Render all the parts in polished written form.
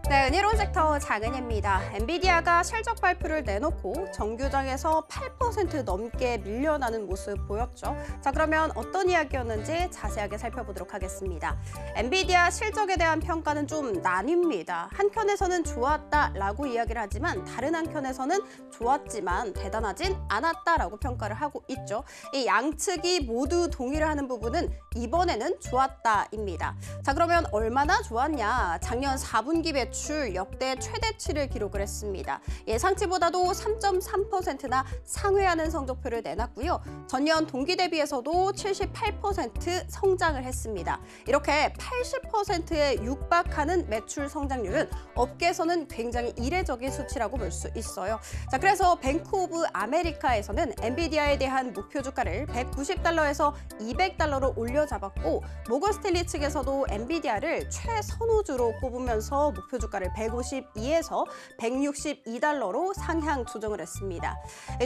네, 은혜로운 섹터 장은혜입니다. 엔비디아가 실적 발표를 내놓고 정규장에서 8% 넘게 밀려나는 모습 보였죠. 자, 그러면 어떤 이야기였는지 자세하게 살펴보도록 하겠습니다. 엔비디아 실적에 대한 평가는 좀 나뉩니다. 한켠에서는 좋았다라고 이야기를 하지만 다른 한켠에서는 좋았지만 대단하진 않았다라고 평가를 하고 있죠. 이 양측이 모두 동의를 하는 부분은 이번에는 좋았다입니다. 자, 그러면 얼마나 좋았냐? 작년 4분기 매출 역대 최대치를 기록을 했습니다. 예상치보다도 3.3%나 상회하는 성적표를 내놨고요. 전년 동기 대비해서도 78% 성장을 했습니다. 이렇게 80%에 육박하는 매출 성장률은 업계에서는 굉장히 이례적인 수치라고 볼 수 있어요. 자, 그래서 뱅크 오브 아메리카에서는 엔비디아에 대한 목표 주가를 190달러에서 200달러로 올려잡았고 모건 스탠리 측에서도 엔비디아를 최선호주로 꼽으면서 목표 주가를 152에서 162달러로 상향 조정을 했습니다.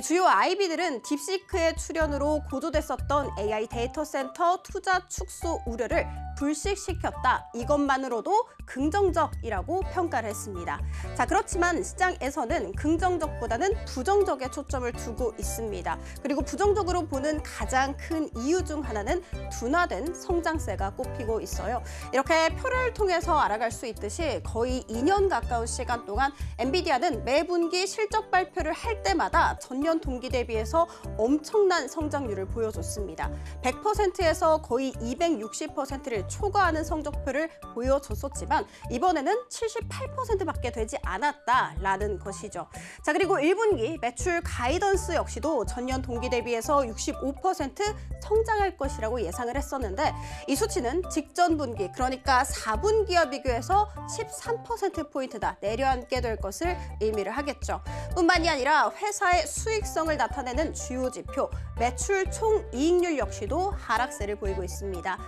주요 IB들은 딥시크의 출현으로 고조됐었던 AI 데이터 센터 투자 축소 우려를 불식시켰다. 이것만으로도 긍정적이라고 평가를 했습니다. 자, 그렇지만 시장에서는 긍정적보다는 부정적에 초점을 두고 있습니다. 그리고 부정적으로 보는 가장 큰 이유 중 하나는 둔화된 성장세가 꼽히고 있어요. 이렇게 표를 통해서 알아갈 수 있듯이 거의 2년 가까운 시간 동안 엔비디아는 매분기 실적 발표를 할 때마다 전년 동기 대비해서 엄청난 성장률을 보여줬습니다. 100%에서 거의 260%를 초과하는 성적표를 보여줬었지만 이번에는 78%밖에 되지 않았다라는 것이죠. 자, 그리고 1분기 매출 가이던스 역시도 전년 동기 대비해서 65% 성장할 것이라고 예상을 했었는데 이 수치는 직전 분기, 그러니까 4분기와 비교해서 13%포인트다 내려앉게 될 것을 의미를 하겠죠. 뿐만이 아니라 회사의 수익성을 나타내는 주요 지표, 매출 총이익률 역시도 하락세를 보이고 있습니다.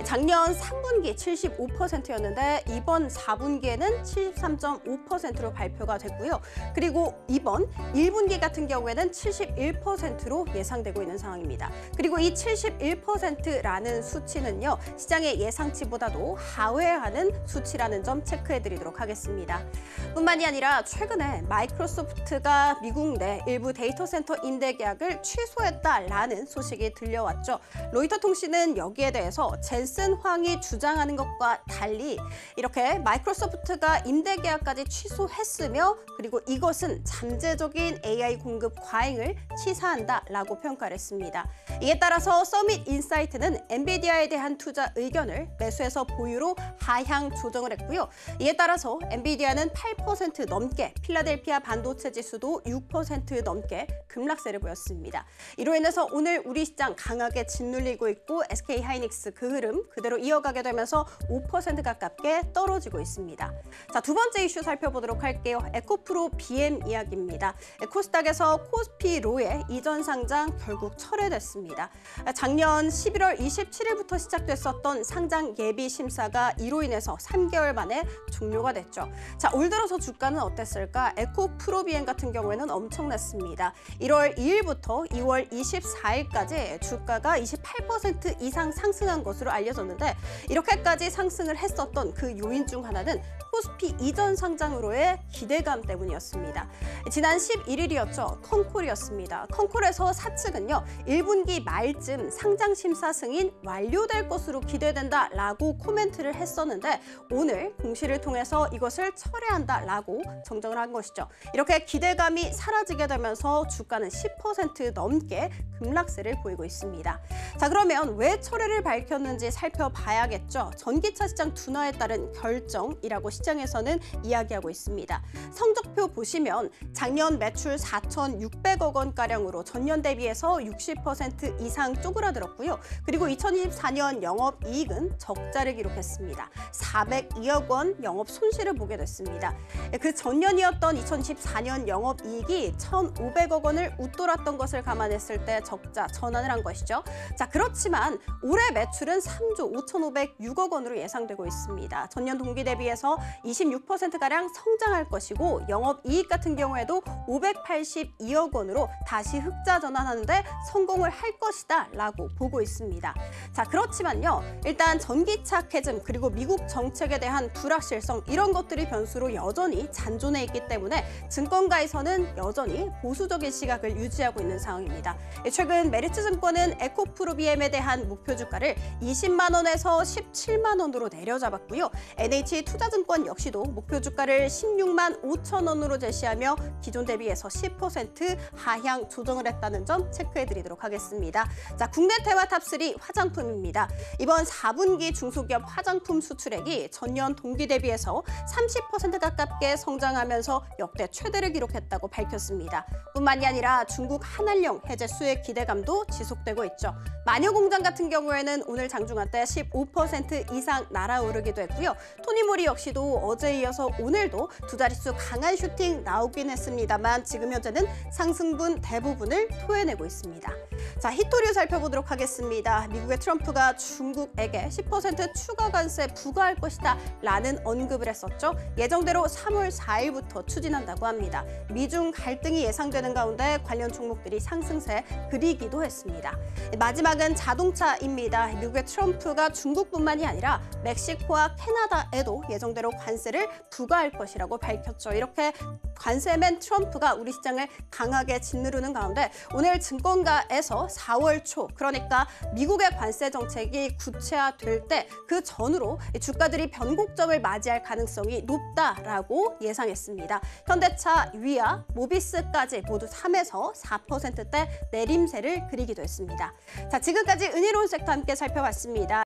작년 3분기 75%였는데 이번 4분기에는 73.5%로 발표가 됐고요. 그리고 이번 1분기 같은 경우에는 71%로 예상되고 있는 상황입니다. 그리고 이 71%라는 수치는요, 시장의 예상치보다도 하회하는 수치라는 점 체크해드리도록 하겠습니다. 뿐만이 아니라 최근에 마이크로소프트가 미국 내 일부 데이터 센터 임대 계약을 취소했다라는 소식이 들려왔죠. 로이터 통신은 여기에 대해서 젠슨 황이 주장하는 것과 달리 이렇게 마이크로소프트가 임대 계약까지 취소했으며 그리고 이것은 잠재적인 AI 공급 과잉을 시사한다라고 평가를 했습니다. 이에 따라서 서밋 인사이트는 엔비디아에 대한 투자 의견을 매수해서 보유로 하향 조정을 했고요. 이에 따라서 엔비디아는 8% 넘게, 필라델피아 반도체 지수도 6% 넘게 급락세를 보였습니다. 이로 인해서 오늘 우리 시장 강하게 짓눌리고 있고 SK 하이닉스 그 흐름 그대로 이어가게 되면서 5% 가깝게 떨어지고 있습니다. 자, 두 번째 이슈 살펴보도록 할게요. 에코프로 BM 이야기입니다. 코스닥에서 코스피로의 이전 상장 결국 철회됐습니다. 작년 11월 27일부터 시작됐었던 상장 예비 심사가 이로 인해서 3개월 만에 종료가 됐죠. 자, 올 들어서 주가는 어땠을까? 에코프로 BM 같은 경우에는 엄청났습니다. 1월 2일부터 2월 24일까지 주가가 28% 이상 상승한 것으로 알려졌는데 이렇게까지 상승을 했었던 그 요인 중 하나는 코스피 이전 상장으로의 기대감 때문이었습니다. 지난 11일이었죠. 컨콜이었습니다. 컨콜에서 사측은요, 1분기 말쯤 상장 심사 승인 완료될 것으로 기대된다라고 코멘트를 했었는데 오늘 공시를 통해서 이것을 철회한다라고 정정을 한 것이죠. 이렇게 기대감이 사라지게 되면서 주가는 10% 넘게 급락세를 보이고 있습니다. 자, 그러면 왜 철회를 밝혔는지 살펴봐야겠죠. 전기차 시장 둔화에 따른 결정이라고 시장에서는 이야기하고 있습니다. 성적표 보시면 작년 매출 4,600억 원가량으로 전년 대비해서 60% 이상 쪼그라들었고요. 그리고 2024년 영업이익은 적자를 기록했습니다. 402억 원 영업 손실을 보게 됐습니다. 그 전년이었던 2024년 영업이익이 1,500억 원을 웃돌았던 것을 감안했을 때 적자 전환을 한 것이죠. 자, 그렇지만 올해 매출은 3조 5,506억 원으로 예상되고 있습니다. 전년 동기 대비해서 26%가량 성장할 것이고 영업이익 같은 경우에도 582억 원으로 다시 흑자 전환하는데 성공을 할 것이다 라고 보고 있습니다. 자, 그렇지만요. 일단 전기차 캐즘 그리고 미국 정책에 대한 불확실성 이런 것들이 변수로 여전히 잔존해 있기 때문에 증권가에서는 여전히 보수적인 시각을 유지하고 있는 상황입니다. 최근 메리츠증권은 에코프로비엠에 대한 목표 주가를 20만 원에서 17만 원으로 내려잡았고요. NH투자증권 역시도 목표 주가를 16만 5천 원으로 제시하며 기존 대비해서 10% 하향 조정을 했다는 점 체크해드리도록 하겠습니다. 자, 국내 대화 탑3 화장품입니다. 이번 4분기 중소기업 화장품 수출액이 전년 동기 대비해서 30% 가깝게 성장하면서 역대 최대를 기록했다고 밝혔습니다. 뿐만이 아니라 중국 한알령 해제 수혜 기대감도 지속되고 있죠. 마녀공장 같은 경우에는 오늘 장중한 때 15% 이상 날아오르기도 했고요. 토니모리 역시도 어제 이어서 오늘도 두 자릿수 강한 슈팅 나오긴 했습니다만 지금 현재는 상승분 대부분을 토해내고 있습니다. 자, 히토류 살펴보도록 하겠습니다. 미국의 트럼프가 중국에게 10% 추가 관세 부과할 것이다 라는 언급을 했었죠. 예정대로 3월 4일부터 추진한다고 합니다. 미중 갈등이 예상되는 가운데 관련 종목들이 상승세 그리기도 했습니다. 마지막은 자동차입니다. 미국의 트럼프가 중국뿐만이 아니라 멕시코와 캐나다에도 예정대로 관세를 부과할 것이라고 밝혔죠. 이렇게 관세맨 트럼프가 우리 시장을 강하게 짓누르는 가운데 오늘 증권가에서 4월 초 그러니까 미국의 관세 정책이 구체화될 때 그 전후로 주가들이 변곡점을 맞이할 가능성이 높다라고 예상했습니다. 현대차, 위아, 모비스까지 모두 3에서 4%대 내림세를 그리기도 했습니다. 자, 지금까지 은희로운 섹터 함께 살펴봤습니다.